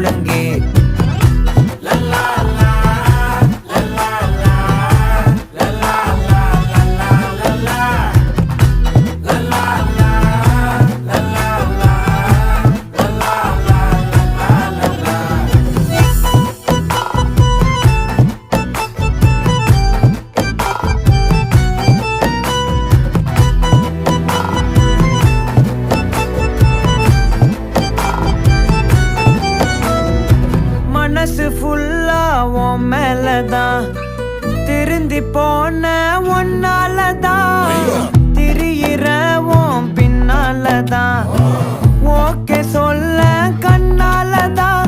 முழங்கே மனசு ஃபுல்லா உன் மேலதான் திருந்தி போன ஒன்னாலதான் திரியிற உன் பின்னாலதான் ஓகே சொல்ல கண்ணாலதான்